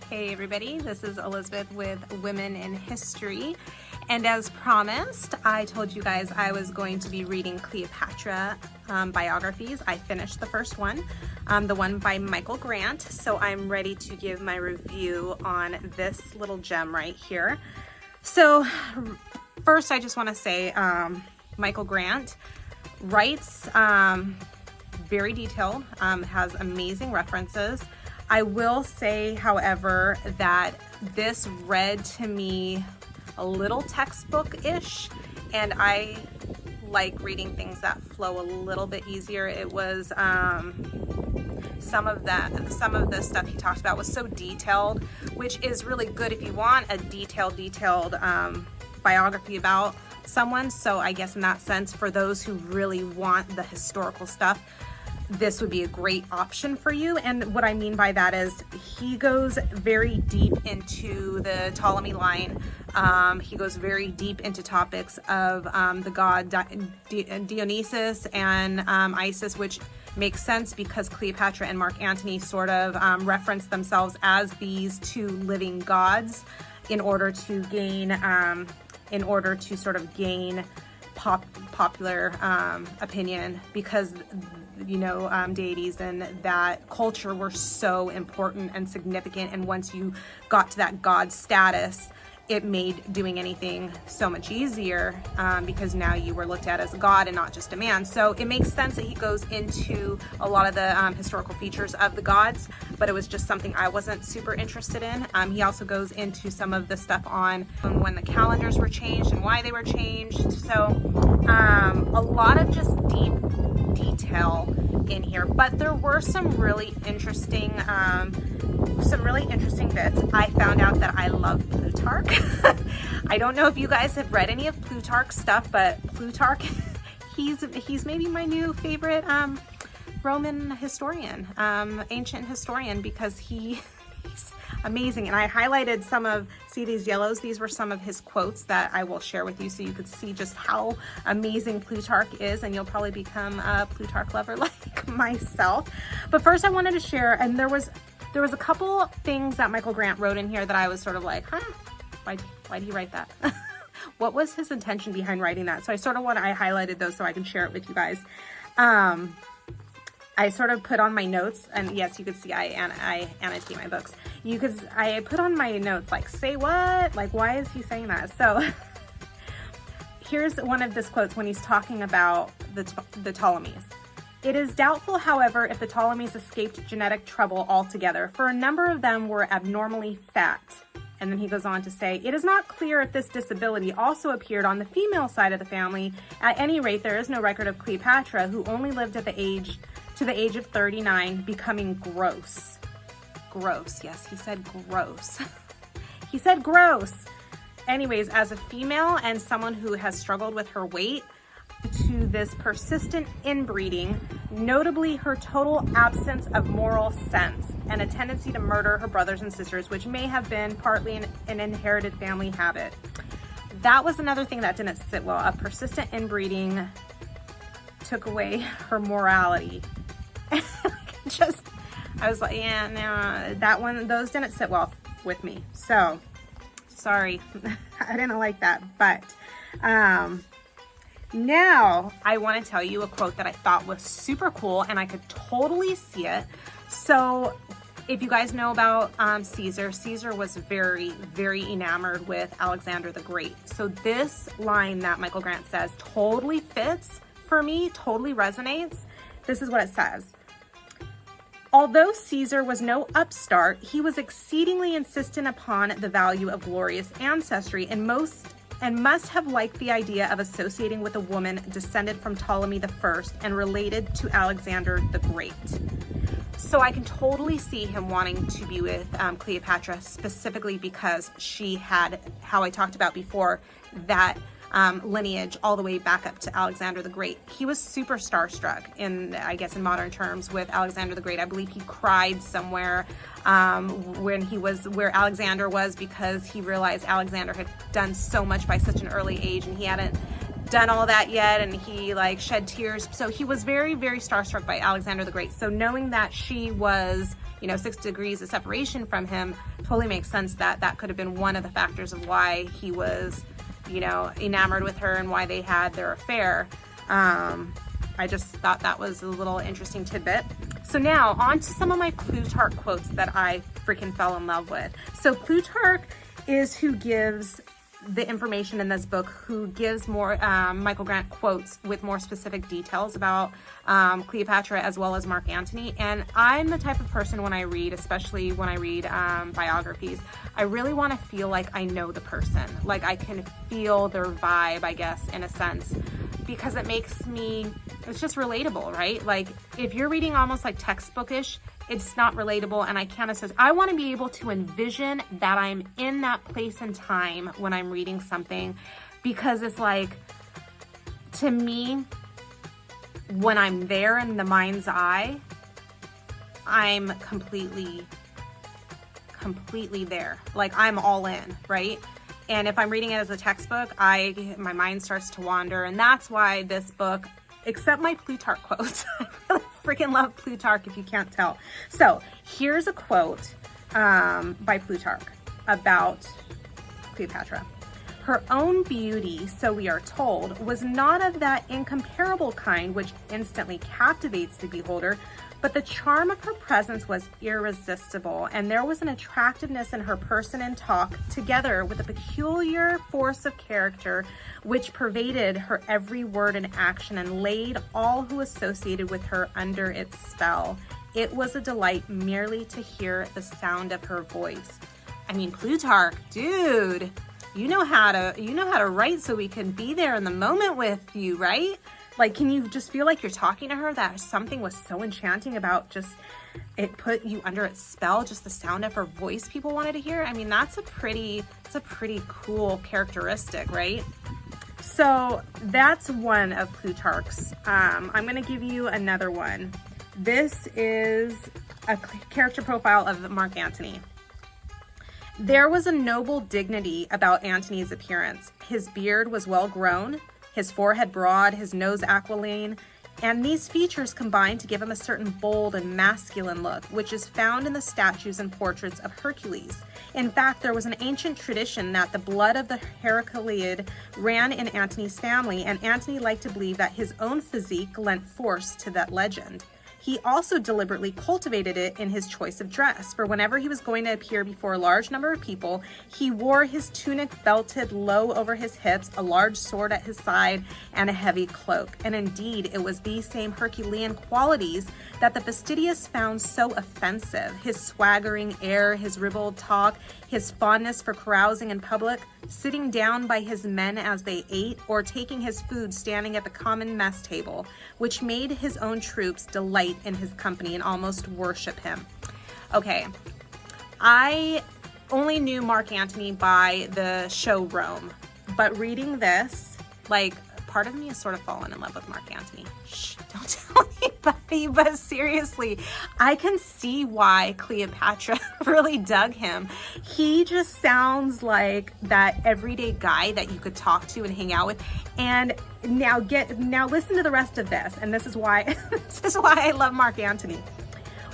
Hey everybody, this is Elizabeth with Women in History, and as promised, I told you guys I was going to be reading Cleopatra biographies. I finished the first one, the one by Michael Grant, so I'm ready to give my review on this little gem right here. So first I just want to say Michael Grant writes very detailed, has amazing references. I will say, however, that this read to me a little textbook-ish, and I like reading things that flow a little bit easier. It was some of the stuff he talked about was so detailed, which is really good if you want a detailed biography about someone. So I guess in that sense, for those who really want the historical stuff, this would be a great option for you. And what I mean by that is he goes very deep into the Ptolemy line. He goes very deep into topics of the god Dionysus and Isis, which makes sense because Cleopatra and Mark Antony sort of reference themselves as these two living gods in order to sort of gain popular opinion, because deities and that culture were so important and significant, and once you got to that god status, it made doing anything so much easier, because now you were looked at as a god and not just a man. So it makes sense that he goes into a lot of the historical features of the gods, but it was just something I wasn't super interested in. He also goes into some of the stuff on when the calendars were changed and why they were changed. So a lot of just deep detail in here, but there were some really interesting bits. I found out that I love Plutarch. I don't know if you guys have read any of Plutarch's stuff, but Plutarch, he's maybe my new favorite Roman historian, ancient historian, because he's amazing. And I highlighted see these yellows, these were some of his quotes that I will share with you so you could see just how amazing Plutarch is, and you'll probably become a Plutarch lover like myself. But first I wanted to share, and there was a couple things that Michael Grant wrote in here that I was sort of like, why did he write that? What was his intention behind writing that? So I highlighted those so I can share it with you guys. I sort of put on my notes, and yes, you could see I annotate my books. I put on my notes like, say what? Like, why is he saying that? So here's one of his quotes when he's talking about the Ptolemies. It is doubtful, however, if the Ptolemies escaped genetic trouble altogether, for a number of them were abnormally fat. And then he goes on to say, it is not clear if this disability also appeared on the female side of the family. At any rate, there is no record of Cleopatra, who only lived to the age of 39, becoming gross. Gross, yes, he said gross. He said gross. Anyways, as a female and someone who has struggled with her weight, to this persistent inbreeding, notably her total absence of moral sense and a tendency to murder her brothers and sisters, which may have been partly an inherited family habit. That was another thing that didn't sit well. A persistent inbreeding took away her morality. I was like, yeah, no, those didn't sit well with me. So, sorry, I didn't like that. But now I want to tell you a quote that I thought was super cool, and I could totally see it. So, if you guys know about Caesar was very, very enamored with Alexander the Great. So this line that Michael Grant says totally fits for me, totally resonates. This is what it says. Although Caesar was no upstart, he was exceedingly insistent upon the value of glorious ancestry and must have liked the idea of associating with a woman descended from Ptolemy I and related to Alexander the Great. So I can totally see him wanting to be with Cleopatra, specifically because she had, how I talked about before, that lineage all the way back up to Alexander the Great. He was super starstruck in modern terms with Alexander the Great. I believe he cried somewhere where Alexander was, because he realized Alexander had done so much by such an early age, and he hadn't done all that yet, and he like shed tears. So he was very, very starstruck by Alexander the Great. So knowing that she was, you know, 6 degrees of separation from him totally makes sense that that could have been one of the factors of why he was, you know, enamored with her and why they had their affair. I just thought that was a little interesting tidbit. So now on to some of my Plutarch quotes that I freaking fell in love with. So Plutarch is who gives the information in this book, who gives more Michael Grant quotes with more specific details about Cleopatra as well as Mark Antony. And I'm the type of person when I read, especially when I read biographies, I really want to feel like I know the person. Like I can feel their vibe, I guess, in a sense, because it makes me, it's just relatable, right? Like if you're reading almost like textbookish, it's not relatable, and I can't assess. I want to be able to envision that I'm in that place and time when I'm reading something, because it's like, to me, when I'm there in the mind's eye, I'm completely there. Like I'm all in, right? And if I'm reading it as a textbook, my mind starts to wander, and that's why this book, except my Plutarch quotes, I really freaking love Plutarch if you can't tell. So here's a quote by Plutarch about Cleopatra. Her own beauty, so we are told, was not of that incomparable kind which instantly captivates the beholder, but the charm of her presence was irresistible, and there was an attractiveness in her person and talk, together with a peculiar force of character which pervaded her every word and action and laid all who associated with her under its spell. It was a delight merely to hear the sound of her voice. I mean, Plutarch, dude, you know how to write so we can be there in the moment with you, right? Like, can you just feel like you're talking to her? That something was so enchanting about just, it put you under its spell, just the sound of her voice people wanted to hear. I mean, it's a pretty cool characteristic, right? So that's one of Plutarch's. I'm going to give you another one. This is a character profile of Mark Antony. There was a noble dignity about Antony's appearance. His beard was well grown, his forehead broad, his nose aquiline, and these features combined to give him a certain bold and masculine look, which is found in the statues and portraits of Hercules. In fact, there was an ancient tradition that the blood of the Herculeid ran in Antony's family, and Antony liked to believe that his own physique lent force to that legend. He also deliberately cultivated it in his choice of dress, for whenever he was going to appear before a large number of people, he wore his tunic belted low over his hips, a large sword at his side, and a heavy cloak. And indeed, it was these same Herculean qualities that the fastidious found so offensive. His swaggering air, his ribald talk, his fondness for carousing in public, sitting down by his men as they ate, or taking his food standing at the common mess table, which made his own troops delight in his company and almost worship him. Okay, I only knew Mark Antony by the show Rome, but reading this, like, part of me has sort of fallen in love with Mark Antony. Shh, don't tell anybody, but seriously, I can see why Cleopatra really dug him. He just sounds like that everyday guy that you could talk to and hang out with. And now listen to the rest of this, and this is why I love Mark Antony.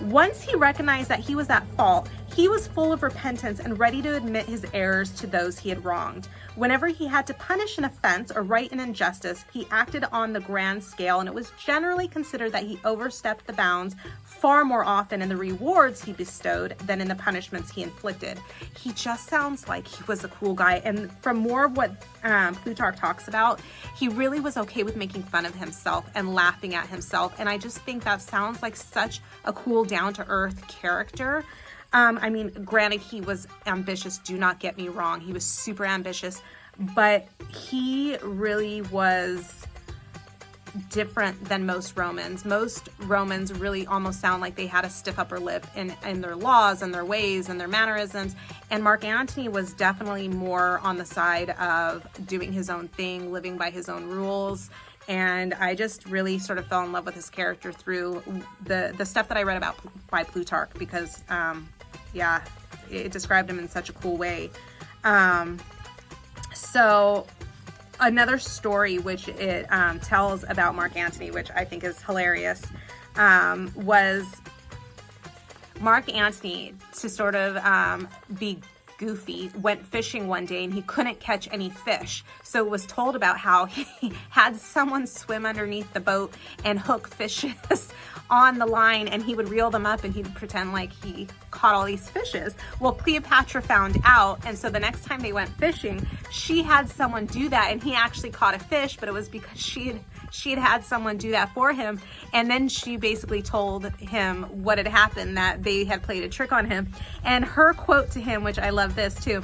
Once he recognized that he was at fault, he was full of repentance and ready to admit his errors to those he had wronged. Whenever he had to punish an offense or right an injustice, he acted on the grand scale, and it was generally considered that he overstepped the bounds far more often in the rewards he bestowed than in the punishments he inflicted. He just sounds like he was a cool guy, and from more of what Plutarch talks about, he really was okay with making fun of himself and laughing at himself, and I just think that sounds like such a cool, down-to-earth character. I mean, granted, he was ambitious, do not get me wrong. He was super ambitious, but he really was different than most Romans. Most Romans really almost sound like they had a stiff upper lip in their laws and their ways and their mannerisms. And Mark Antony was definitely more on the side of doing his own thing, living by his own rules. And I just really sort of fell in love with his character through the stuff that I read about by Plutarch, because yeah, it described him in such a cool way. So Another story which it tells about Mark Antony, which I think is hilarious, was Mark Antony, to sort of be goofy, went fishing one day and he couldn't catch any fish. So it was told about how he had someone swim underneath the boat and hook fishes on the line, and he would reel them up and he'd pretend like he caught all these fishes. Well, Cleopatra found out, and so the next time they went fishing, she had someone do that, and he actually caught a fish, but it was because she had someone do that for him. And then she basically told him what had happened, that they had played a trick on him. And her quote to him, which I love this too: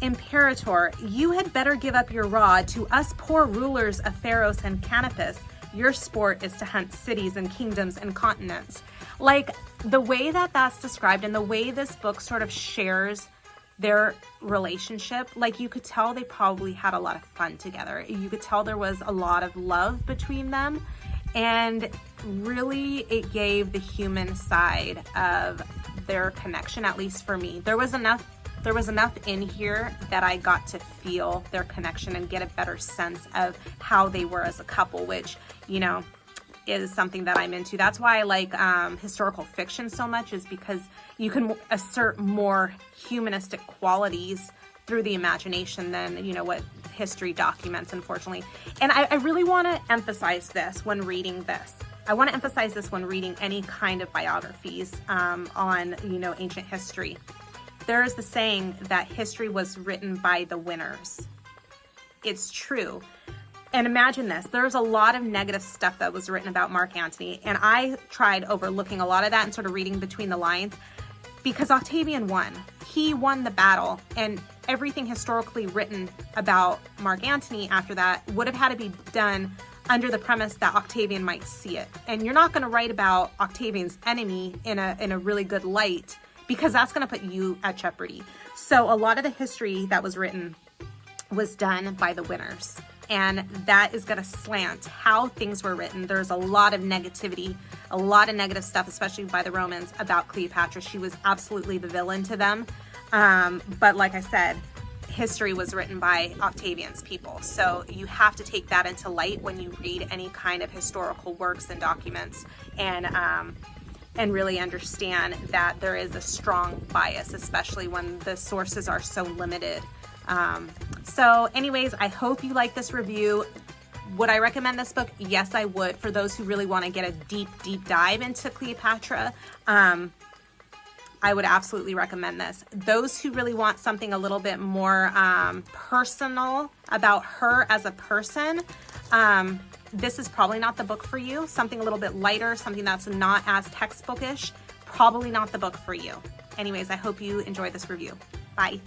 "Imperator, you had better give up your rod to us poor rulers of Pharos and Canopus. Your sport is to hunt cities and kingdoms and continents." Like, the way that that's described and the way this book sort of shares their relationship, like, you could tell they probably had a lot of fun together. You could tell there was a lot of love between them, and really it gave the human side of their connection, at least for me. There was enough in here that I got to feel their connection and get a better sense of how they were as a couple, which, you know, is something that I'm into. That's why I like historical fiction so much, is because you can assert more humanistic qualities through the imagination than, you know, what history documents, unfortunately. And I really want to emphasize this when reading this. I want to emphasize this when reading any kind of biographies on, you know, ancient history. There is the saying that history was written by the winners. It's true. And imagine this, there's a lot of negative stuff that was written about Mark Antony, and I tried overlooking a lot of that and sort of reading between the lines, because Octavian won. He won the battle, and everything historically written about Mark Antony after that would have had to be done under the premise that Octavian might see it. And you're not going to write about Octavian's enemy in a really good light, because that's going to put you at jeopardy. So a lot of the history that was written was done by the winners, and that is going to slant how things were written. There's a lot of negativity, a lot of negative stuff, especially by the Romans, about Cleopatra. She was absolutely the villain to them. But like I said, history was written by Octavian's people. So you have to take that into light when you read any kind of historical works and documents, and really understand that there is a strong bias, especially when the sources are so limited. So anyways, I hope you like this review. Would I recommend this book? Yes, I would. For those who really want to get a deep dive into Cleopatra, I would absolutely recommend this. Those who really want something a little bit more personal about her as a person, this is probably not the book for you. Something a little bit lighter, something that's not as textbookish, probably not the book for you. Anyways, I hope you enjoyed this review. Bye.